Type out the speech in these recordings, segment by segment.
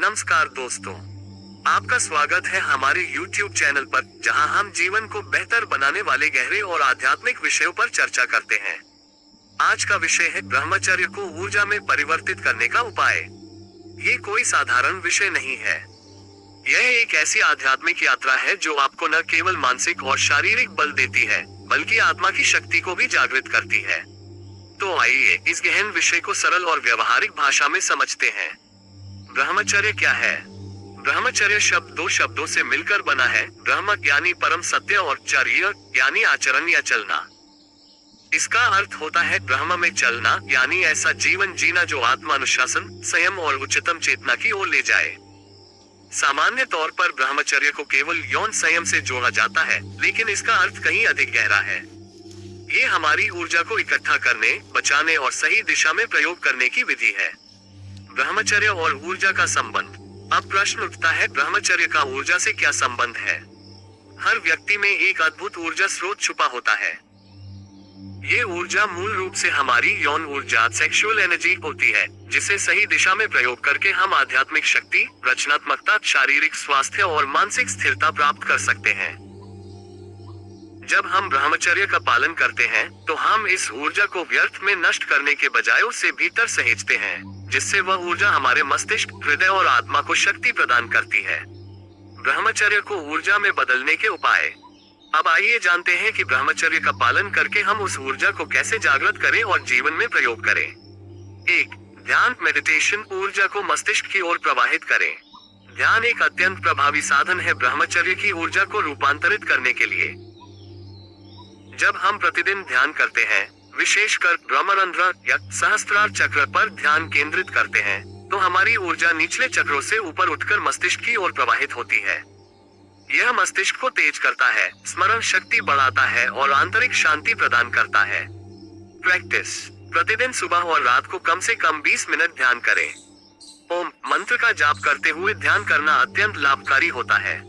नमस्कार दोस्तों, आपका स्वागत है हमारे YouTube चैनल पर, जहां हम जीवन को बेहतर बनाने वाले गहरे और आध्यात्मिक विषयों पर चर्चा करते हैं। आज का विषय है ब्रह्मचर्य को ऊर्जा में परिवर्तित करने का उपाय। ये कोई साधारण विषय नहीं है। यह एक ऐसी आध्यात्मिक यात्रा है जो आपको न केवल मानसिक और शारीरिक बल देती है, बल्कि आत्मा की शक्ति को भी जागृत करती है। तो आइए इस गहन विषय को सरल और व्यवहारिक भाषा में समझते हैं। ब्रह्मचर्य क्या है? ब्रह्मचर्य शब्द दो शब्दों से मिलकर बना है। ब्रह्म यानी परम सत्य और चर्य यानी आचरण या चलना। इसका अर्थ होता है ब्रह्म में चलना, यानी ऐसा जीवन जीना जो आत्मानुशासन, संयम और उच्चतम चेतना की ओर ले जाए। सामान्य तौर पर ब्रह्मचर्य को केवल यौन संयम से जोड़ा जाता है, लेकिन इसका अर्थ कहीं अधिक गहरा है। ये हमारी ऊर्जा को इकट्ठा करने, बचाने और सही दिशा में प्रयोग करने की विधि है। ब्रह्मचर्य और ऊर्जा का संबंध। अब प्रश्न उठता है, ब्रह्मचर्य का ऊर्जा से क्या संबंध है? हर व्यक्ति में एक अद्भुत ऊर्जा स्रोत छुपा होता है। ये ऊर्जा मूल रूप से हमारी यौन ऊर्जा, सेक्सुअल एनर्जी होती है, जिसे सही दिशा में प्रयोग करके हम आध्यात्मिक शक्ति, रचनात्मकता, शारीरिक स्वास्थ्य और मानसिक स्थिरता प्राप्त कर सकते हैं। जब हम ब्रह्मचर्य का पालन करते हैं, तो हम इस ऊर्जा को व्यर्थ में नष्ट करने के बजाय उसे भीतर सहेजते हैं, जिससे वह ऊर्जा हमारे मस्तिष्क, हृदय और आत्मा को शक्ति प्रदान करती है। ब्रह्मचर्य को ऊर्जा में बदलने के उपाय। अब आइए जानते हैं कि ब्रह्मचर्य का पालन करके हम उस ऊर्जा को कैसे जागृत करें और जीवन में प्रयोग करें। 1. ध्यान मेडिटेशन। ऊर्जा को मस्तिष्क की ओर प्रवाहित करें। ध्यान एक अत्यंत प्रभावी साधन है ब्रह्मचर्य की ऊर्जा को रूपांतरित करने के लिए। जब हम प्रतिदिन ध्यान करते हैं, विशेषकर ब्रह्मरंध्र या सहस्त्रार चक्र पर ध्यान केंद्रित करते हैं, तो हमारी ऊर्जा निचले चक्रों से ऊपर उठकर मस्तिष्क की ओर प्रवाहित होती है। यह मस्तिष्क को तेज करता है, स्मरण शक्ति बढ़ाता है और आंतरिक शांति प्रदान करता है। प्रैक्टिस। प्रतिदिन सुबह और रात को कम से कम 20 मिनट ध्यान करें। ओम मंत्र का जाप करते हुए ध्यान करना अत्यंत लाभकारी होता है।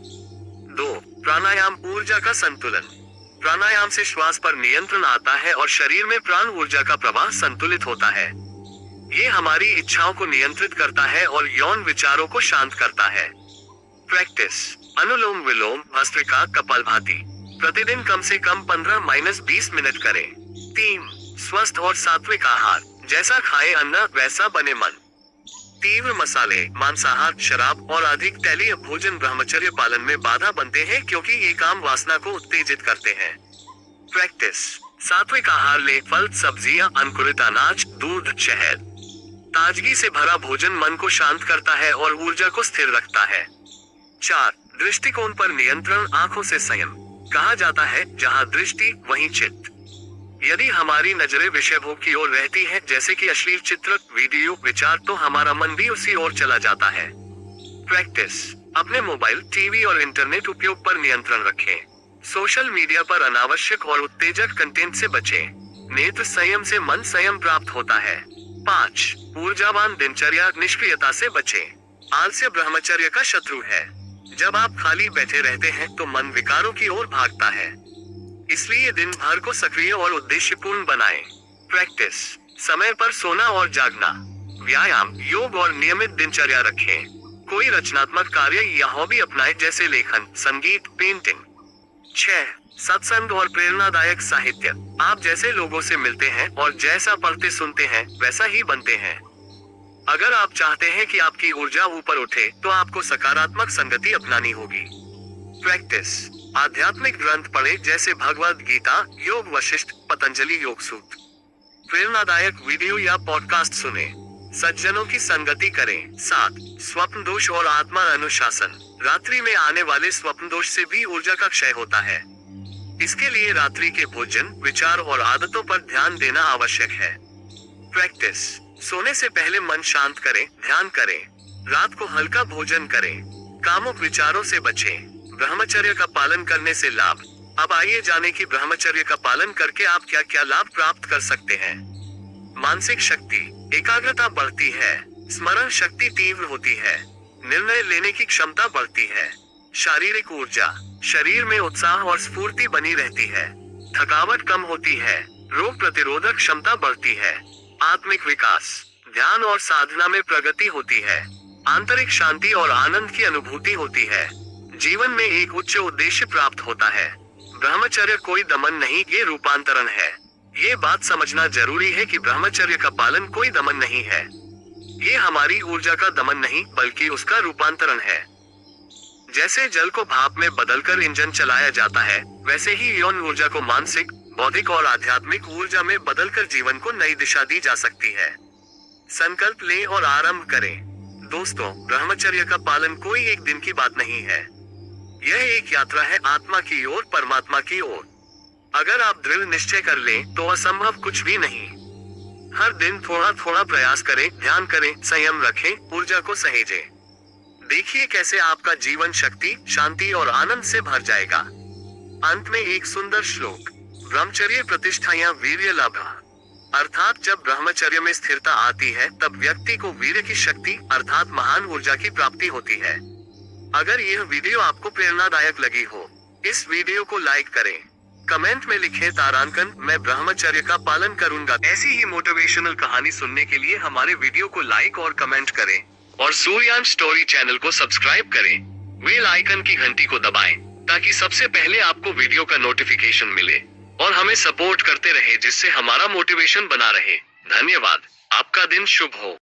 2. प्राणायाम। ऊर्जा का संतुलन। प्राणायाम से श्वास पर नियंत्रण आता है और शरीर में प्राण ऊर्जा का प्रवाह संतुलित होता है। ये हमारी इच्छाओं को नियंत्रित करता है और यौन विचारों को शांत करता है। प्रैक्टिस। अनुलोम विलोम, भस्त्रिका, कपालभाति। प्रतिदिन कम से कम 15-20 मिनट करें। 3. स्वस्थ और सात्विक आहार। जैसा खाए अन्न, वैसा बने मन। तीव्र मसाले, मांसाहार, शराब और अधिक तैलीय भोजन ब्रह्मचर्य पालन में बाधा बनते हैं, क्योंकि ये काम वासना को उत्तेजित करते हैं। प्रैक्टिस। सात्विक आहार ले। फल, सब्जियां, अंकुरित अनाज, दूध, शहद। ताजगी से भरा भोजन मन को शांत करता है और ऊर्जा को स्थिर रखता है। 4. दृष्टिकोण पर नियंत्रण। आंखों से संयम। कहा जाता है, जहां दृष्टि वहीं चित्त। यदि हमारी नजरें विषय भोग की ओर रहती है, जैसे कि अश्लील चित्र, वीडियो, विचार, तो हमारा मन भी उसी ओर चला जाता है। प्रैक्टिस। अपने मोबाइल, टीवी और इंटरनेट उपयोग पर नियंत्रण रखें। सोशल मीडिया पर अनावश्यक और उत्तेजक कंटेंट से बचें। नेत्र संयम से मन संयम प्राप्त होता है। 5. ऊर्जावान दिनचर्या। निष्क्रियता से बचें। आलस्य ब्रह्मचर्य का शत्रु है। जब आप खाली बैठे रहते हैं, तो मन विकारों की ओर भागता है। इसलिए दिन भर को सक्रिय और उद्देश्यपूर्ण बनाएं। प्रैक्टिस। समय पर सोना और जागना। व्यायाम, योग और नियमित दिनचर्या रखें। कोई रचनात्मक कार्य या हॉबी अपनाएं, जैसे लेखन, संगीत, पेंटिंग। 6. सत्संग और प्रेरणादायक साहित्य। आप जैसे लोगों से मिलते हैं और जैसा पढ़ते सुनते हैं, वैसा ही बनते हैं। अगर आप चाहते हैं कि आपकी ऊर्जा ऊपर उठे, तो आपको सकारात्मक संगति अपनानी होगी। प्रैक्टिस। आध्यात्मिक ग्रंथ पढ़े, जैसे भगवद गीता, योग वशिष्ठ, पतंजलि योग सूत्र। प्रेरणादायक वीडियो या पॉडकास्ट सुने। सज्जनों की संगति करें। 7. स्वप्न दोष और आत्मा अनुशासन। रात्रि में आने वाले स्वप्न दोष से भी ऊर्जा का क्षय होता है। इसके लिए रात्रि के भोजन, विचार और आदतों पर ध्यान देना आवश्यक है। प्रैक्टिस। सोने से पहले मन शांत करें, ध्यान करें। रात को हल्का भोजन करें। कामुक विचारों से बचें। ब्रह्मचर्य का पालन करने से लाभ। अब आइए जानें कि ब्रह्मचर्य का पालन करके आप क्या क्या लाभ प्राप्त कर सकते हैं। मानसिक शक्ति। एकाग्रता बढ़ती है। स्मरण शक्ति तीव्र होती है। निर्णय लेने की क्षमता बढ़ती है। शारीरिक ऊर्जा। शरीर में उत्साह और स्फूर्ति बनी रहती है। थकावट कम होती है। रोग प्रतिरोधक क्षमता बढ़ती है। आत्मिक विकास। ध्यान और साधना में प्रगति होती है। आंतरिक शांति और आनंद की अनुभूति होती है। जीवन में एक उच्च उद्देश्य प्राप्त होता है। ब्रह्मचर्य कोई दमन नहीं, ये रूपांतरण है। ये बात समझना जरूरी है कि ब्रह्मचर्य का पालन कोई दमन नहीं है। ये हमारी ऊर्जा का दमन नहीं बल्कि उसका रूपांतरण है। जैसे जल को भाप में बदलकर इंजन चलाया जाता है, वैसे ही यौन ऊर्जा को मानसिक, बौद्धिक और आध्यात्मिक ऊर्जा में बदलकर जीवन को नई दिशा दी जा सकती है। संकल्प लें और आरंभ करें। दोस्तों, ब्रह्मचर्य का पालन कोई एक दिन की बात नहीं है। यह एक यात्रा है आत्मा की ओर, परमात्मा की ओर। अगर आप दृढ़ निश्चय कर लें तो असंभव कुछ भी नहीं। हर दिन थोड़ा थोड़ा प्रयास करें, ध्यान करें, संयम रखें, ऊर्जा को सहेजें। देखिए कैसे आपका जीवन शक्ति, शांति और आनंद से भर जाएगा। अंत में एक सुंदर श्लोक, ब्रह्मचर्य प्रतिष्ठाया वीर्य लाभः। अर्थात जब ब्रह्मचर्य में स्थिरता आती है तब व्यक्ति को वीर्य की शक्ति अर्थात महान ऊर्जा की प्राप्ति होती है। अगर यह वीडियो आपको प्रेरणादायक लगी हो, इस वीडियो को लाइक करें, कमेंट में लिखें तारांकन मैं ब्रह्मचर्य का पालन करूंगा। ऐसी ही मोटिवेशनल कहानी सुनने के लिए हमारे वीडियो को लाइक और कमेंट करें और सूर्यांश स्टोरी चैनल को सब्सक्राइब करें। बेल आइकन की घंटी को दबाएं ताकि सबसे पहले आपको वीडियो का नोटिफिकेशन मिले और हमें सपोर्ट करते रहे जिससे हमारा मोटिवेशन बना रहे। धन्यवाद। आपका दिन शुभ हो।